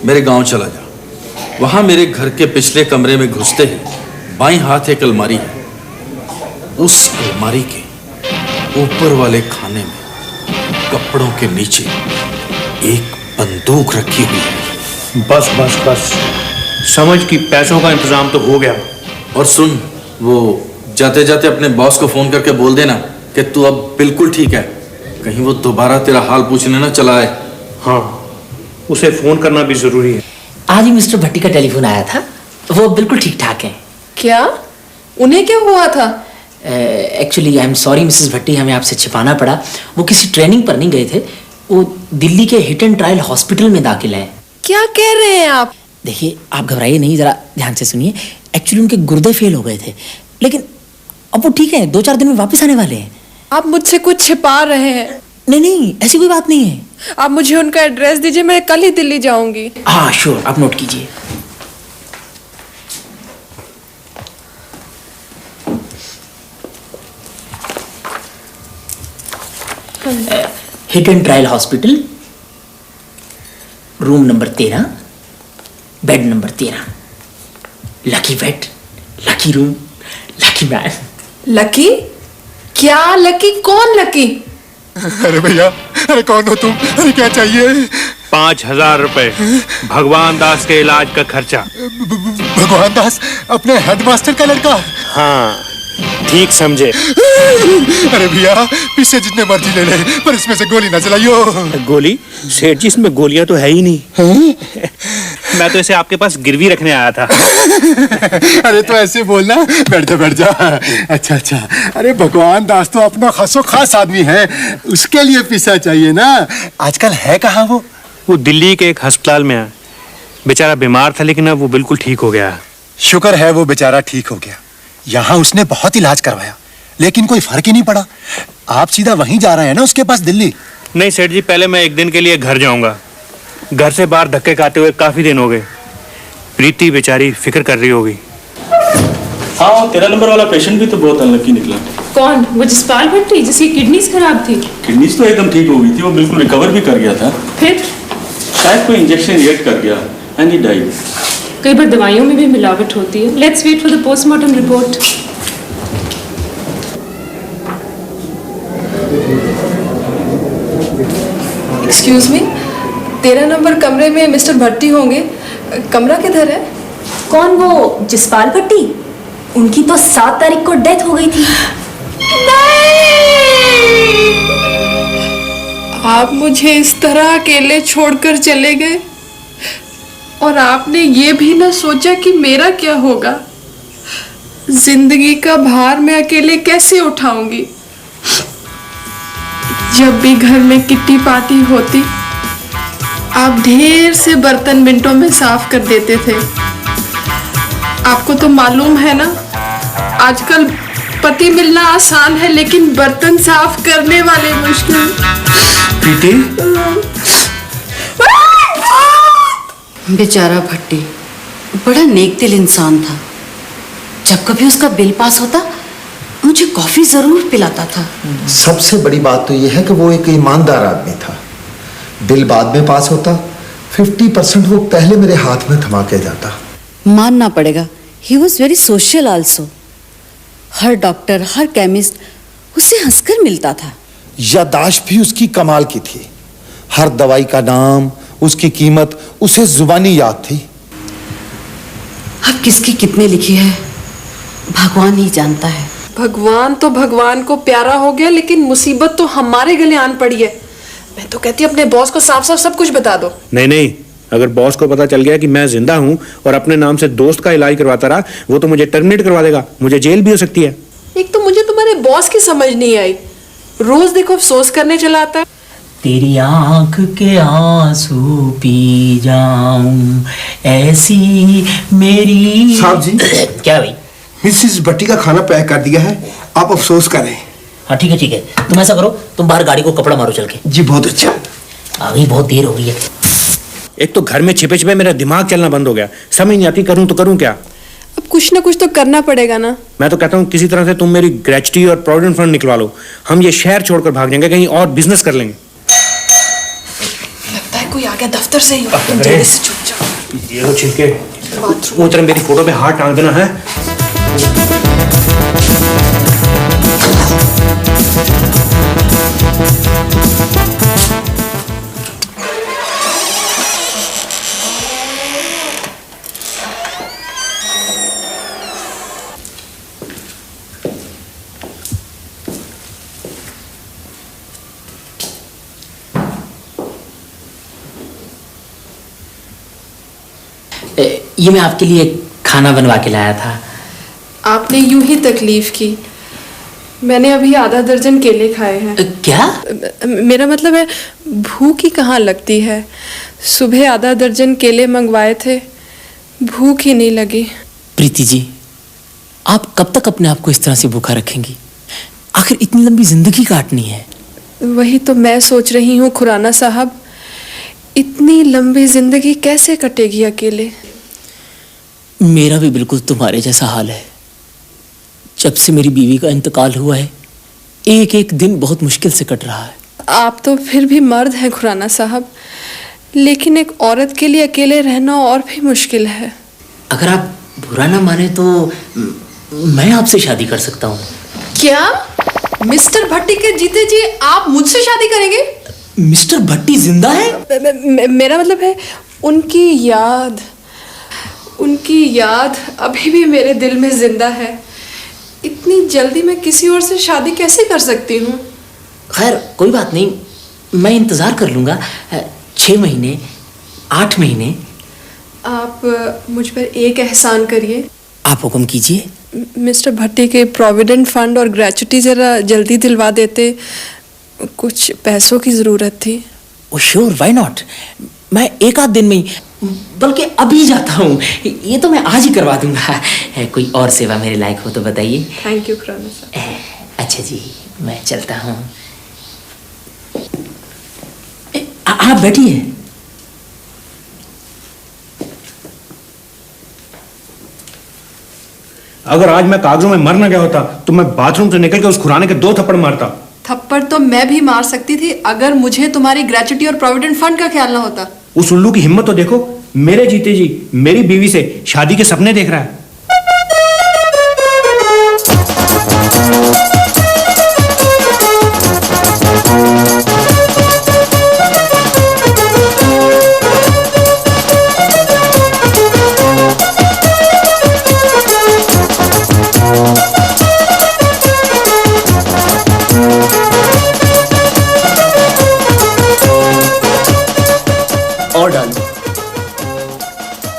मेरे गांव चला जा, वहां मेरे घर के पिछले कमरे में घुसते ही बाईं हाथ एक अलमारी है, उस अलमारी के ऊपर वाले खाने में कपड़ों के नीचे एक बंदूक रखी हुई है। बस बस बस, समझ कि पैसों का इंतजाम तो हो गया। और सुन, वो जाते जाते अपने बॉस को फोन करके बोल देना कि तू अब बिल्कुल ठीक है, कहीं वो दोबारा तेरा हाल पूछने ना चला आए। हाँ, उसे फोन करना भी जरूरी है। आज ही मिस्टर भट्टी का टेलीफोन आया था, वो बिल्कुल ठीक ठाक है। क्या? उन्हें क्या हुआ था? Actually I am sorry missus Bhatti, हमें आपसे छिपाना पड़ा। वो किसी ट्रेनिंग पर नहीं गए थे, वो दिल्ली के हिट एंड ट्रायल हॉस्पिटल में दाखिल है। क्या कह रहे हैं आप? देखिए, आप घबराइए नहीं, जरा ध्यान से सुनिए। एक्चुअली उनके गुर्दे फेल हो गए थे, लेकिन अब वो ठीक है, 2-4 दिन में वापस आने वाले हैं। आप मुझसे कुछ छिपा रहे हैं? नहीं, ऐसी कोई बात नहीं है। आप मुझे उनका एड्रेस दीजिए, मैं कल ही दिल्ली जाऊंगी। हाँ श्योर, आप नोट कीजिए। Hit and trial hospital, room number 13, bed number 13। Lucky bed, lucky room, lucky man. Lucky? क्या लकी? कौन लकी? अरे भैया, अरे कौन हो तुम? अरे क्या चाहिए? 5000 रुपए, भगवान दास के इलाज का खर्चा। भगवान दास अपने हेडमास्टर का लड़का? हाँ, ठीक समझे। अरे भैया, पीछे जितने मर्जी ले ले, पर इसमें से गोली ना चलाइयो। गोली? सेठ जी, इसमें गोलियां तो है ही नहीं। मैं तो इसे आपके पास गिरवी रखने आया था। अरे तो ऐसे बोलना, बैठ जा बैठ जा। अच्छा, अरे भगवान दास तो अपना खासो खास आदमी है, उसके लिए पीछा चाहिए ना। आजकल है कहाँ वो दिल्ली के एक अस्पताल में है। बेचारा बीमार था, लेकिन अब वो बिल्कुल ठीक हो गया। शुक्र है वो बेचारा ठीक हो गया। यहाँ उसने बहुत इलाज करवाया, लेकिन कोई फर्क ही नहीं पड़ा। आप सीधा वहीं जा रहे हैं ना उसके पास, दिल्ली? नहीं सेठ जी, पहले मैं एक दिन के लिए घर जाऊंगा। घर से बाहर धक्के खाते हुए काफी दिन हो गए। प्रीति बेचारी फिक्र कर रही होगी। हाँ, 13 नंबर वाला पेशेंट भी तो बहुत अनलकी निकला। कौन? वो जसपाल भट्टी, जिसकी किडनीज खराब थी? किडनीज तो एकदम ठीक हो गई थी, वो बिल्कुल रिकवर भी कर गया था। फिर शायद कोई इंजेक्शन रिएक्ट कर गया एंड ही डाइड। कई बार दवाइयों में भी मिलावट होती है। Let's wait for the postmortem report. Excuse me, 13 number कमरे में मिस्टर भट्टी होंगे। कमरा किधर है? कौन? वो जसपाल भट्टी? उनकी तो 7 तारीख को डेथ हो गई थी। आप मुझे इस तरह अकेले छोड़कर चले गए, और आपने ये भी ना सोचा कि मेरा क्या होगा। जिंदगी का भार मैं अकेले कैसे उठाऊंगी? जब भी घर में किट्टी पार्टी होती, आप ढेर से बर्तन मिनटों में साफ कर देते थे। आपको तो मालूम है ना, आजकल पति मिलना आसान है लेकिन बर्तन साफ करने वाले मुश्किल। प्रीति, बेचारा भट्टी बड़ा नेक दिल इंसान था। जब कभी उसका बिल पास होता मुझे कॉफी जरूर पिलाता था। सबसे बड़ी बात तो यह है कि वो एक ईमानदार आदमी था। बिल बाद में पास होता, 50% वो पहले मेरे हाथ में थमा के जाता। मानना पड़ेगा, he was very social also. Her doctor, her chemist उससे हंसकर मिलता था। यादाश्त भी उसकी कमाल की थी। हर दवाई का नाम, उसकी कीमत उसे जुबानी याद थी। अब किसकी कितने लिखी है भगवान ही जानता है। भगवान तो भगवान को प्यारा हो गया, लेकिन मुसीबत तो हमारे गले आन पड़ी है। मैं तो कहती अपने बॉस को साफ साफ सब कुछ बता दो। नहीं नहीं, अगर बॉस को पता चल गया कि मैं जिंदा हूं और अपने नाम से दोस्त का इलाज करवाता रहा, वो तो मुझे टर्मिनेट करवा देगा। मुझे जेल भी हो सकती है। एक तो मुझे तुम्हारे बॉस की समझ नहीं आई, रोज देखो अफसोस करने चला आता है। तेरी आंख के आंसू पी जाऊं ऐसी मेरी। साहब जी। क्या भाई? मिसेस भट्टी का खाना पैक कर दिया है, आप अफसोस करें। हाँ ठीक है ठीक है, तुम ऐसा करो, तुम बाहर गाड़ी को कपड़ा मारो चल के। जी बहुत अच्छा। अभी बहुत देर हो गई है। एक तो घर में छिपे छिपे मेरा दिमाग चलना बंद हो गया, समझ नहीं आती करूं तो करूं क्या। अब कुछ ना कुछ तो करना पड़ेगा ना। मैं तो कहता हूँ किसी तरह से तुम मेरी ग्रेच्युटी और प्रोविडेंट फंड निकलवा लो, हम ये शहर छोड़कर भाग जाएंगे, कहीं और बिजनेस कर लेंगे। लगता है कोई आ गया दफ्तर से ही। जल्दी से छुप जाओ। ये लो छिलके, वो तरह मेरी फोटो पे हाथ टांग देना है। ये मैं आपके लिए खाना बनवा के लाया था। आपने यूं ही तकलीफ की। मैंने अभी आधा दर्जन केले खाए हैं। क्या? मेरा मतलब है भूख ही कहाँ लगती है। सुबह आधा दर्जन केले मंगवाए थे, भूख ही नहीं लगी। प्रीति जी, आप कब तक अपने आप को इस तरह से भूखा रखेंगी? आखिर इतनी लंबी जिंदगी काटनी है। वही तो मैं सोच रही हूँ खुराना साहब, इतनी लंबी जिंदगी कैसे कटेगी अकेले। मेरा भी बिल्कुल तुम्हारे जैसा हाल है। जब से मेरी बीवी का इंतकाल हुआ है, एक एक दिन बहुत मुश्किल से कट रहा है। आप तो फिर भी मर्द हैं खुराना साहब, लेकिन एक औरत के लिए अकेले रहना और भी मुश्किल है। अगर आप बुरा ना माने तो मैं आपसे शादी कर सकता हूँ। क्या मिस्टर भट्टी के जीते जी आप मुझसे शादी करेंगे? मिस्टर भट्टी जिंदा है? मेरा मतलब है उनकी याद अभी भी मेरे दिल में जिंदा है। इतनी जल्दी मैं किसी और से शादी कैसे कर सकती हूँ? खैर कोई बात नहीं, मैं इंतजार कर लूंगा। 6 महीने, 8 महीने। आप मुझ पर एक एहसान करिए। आप हुक्म कीजिए। मिस्टर भट्टी के प्रोविडेंट फंड और ग्रेच्युटी जरा जल्दी दिलवा देते, कुछ पैसों की जरूरत थी। ओ श्योर, व्हाई नॉट। मैं एक आध दिन में ही, बल्कि अभी जाता हूँ। ये तो मैं आज ही करवा दूंगा। कोई और सेवा मेरे लायक हो तो बताइए। थैंक यू खुराना साहब। अच्छा जी, मैं चलता हूँ। आप बैठिए। अगर आज मैं कागजों में मर न गया होता तो मैं बाथरूम से निकल के उस खुराने के 2 थप्पड़ मारता। थप्पड़ तो मैं भी मार सकती थी अगर मुझे तुम्हारी ग्रेच्युटी और प्रोविडेंट फंड का ख्याल ना होता। उस उल्लू की हिम्मत तो देखो, मेरे जीते जी मेरी बीवी से शादी के सपने देख रहा है। और डालो,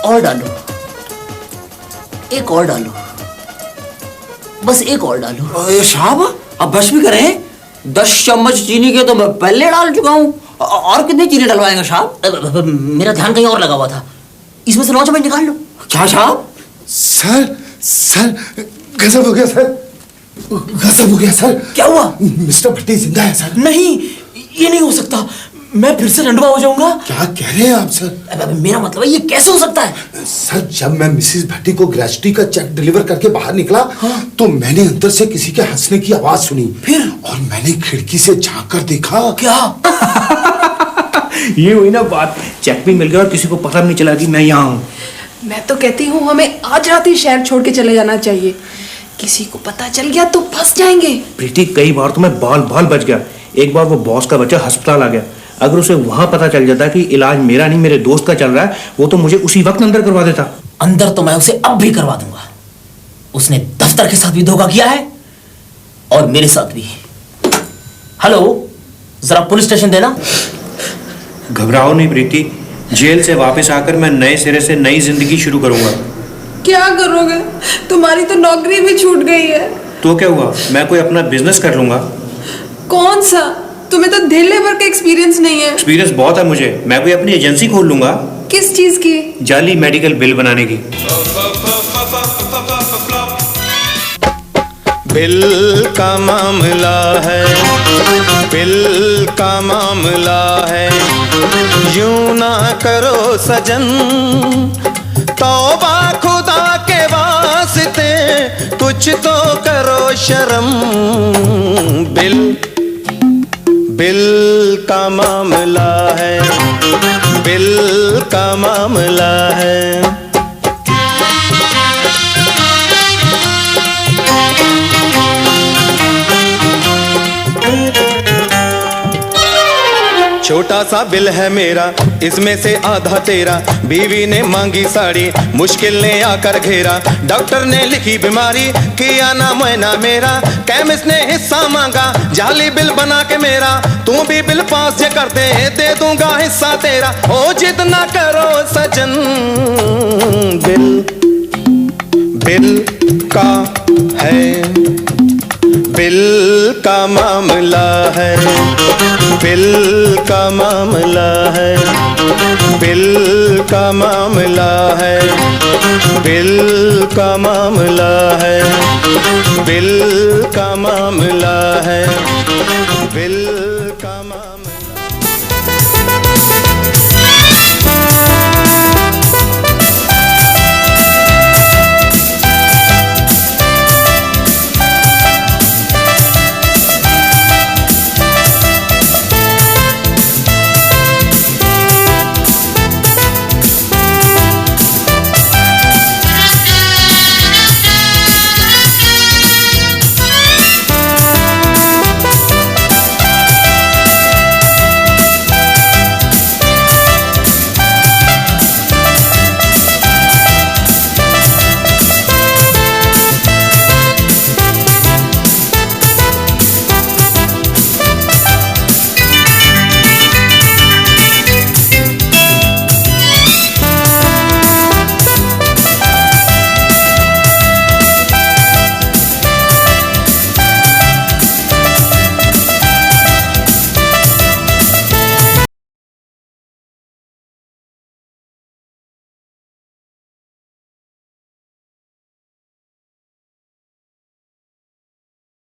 और डालो, एक और डालो, बस एक और डालो। साहब अब बस भी करें? 10 चम्मच चीनी के तो मैं पहले डाल चुका हूँ, और कितनी चीनी डलवाएंगे साहब? मेरा ध्यान कहीं और लगा हुआ था, इसमें से 9 चम्मच निकाल लो। क्या साहब, सर सर गजब हो गया सर, गजब हो गया सर। क्या हुआ? मिस्टर भट्टी जिंदा है सर। नहीं, ये नहीं हो सकता। मैं फिर से रंडवा हो जाऊंगा। क्या कह रहे हैं आप सर? मेरा मतलब है ये कैसे हो सकता है? सर जब मैं मिसेस भट्टी को ग्रेजुटी का चेक डिलीवर करके बाहर निकला, तो मैंने अंदर से किसी के हंसने की आवाज सुनी। फिर? और मैंने खिड़की से झांक कर देखा। क्या? ये हुई ना बात, चेक भी मिल गया और किसी को पता नहीं चला कि मैं यहाँ हूँ। मैं तो कहती हूँ हमें आज रात ही शहर छोड़ के चले जाना चाहिए। किसी को पता चल गया तो फंस जाएंगे। प्रीति, कई बार तो मैं बाल बाल बच गया। एक बार वो बॉस का बच्चा अस्पताल आ गया, अगर उसे वहां पता चल जाता कि इलाज मेरा नहीं मेरे दोस्त का चल रहा है, वो तो मुझे उसी वक्त अंदर करवा देता। अंदर तो मैं उसे अब भी करवा दूंगा। उसने दफ्तर के साथ भी धोखा किया है और मेरे साथ भी। हेलो, जरा पुलिस स्टेशन देना। घबराओ नहीं प्रीति, जेल से वापस आकर मैं नए सिरे से नई जिंदगी शुरू करूंगा। क्या करोगे? तुम्हारी तो नौकरी भी छूट गई है। तो क्या हुआ, मैं कोई अपना बिजनेस कर लूंगा। कौन सा? तुम्हें तो धेले भर का एक्सपीरियंस नहीं है। एक्सपीरियंस बहुत है मुझे, मैं कोई अपनी एजेंसी खोल लूंगा। किस चीज की? जाली मेडिकल बिल बनाने की। बिल का मामला है, बिल का मामला है, यूं ना करो सजन, तौबा खुदा के वास्ते, कुछ तो करो शर्म। बिल का मामला है, बिल का मामला है। छोटा सा बिल है मेरा, इसमें से आधा तेरा, बीवी ने मांगी साड़ी, मुश्किल ने आकर घेरा, डॉक्टर ने लिखी बीमारी, किया ना मुआयना मेरा, केमिस्ट ने हिस्सा मांगा, जाली बिल बना के मेरा, तू भी बिल पास जे कर दे दूंगा हिस्सा तेरा, ओ जिद ना करो सजन। बिल का है, बिल का मामला है, बिल का मामला है, बिल का मामला है, बिल का मामला है, बिल का मामला है, बिल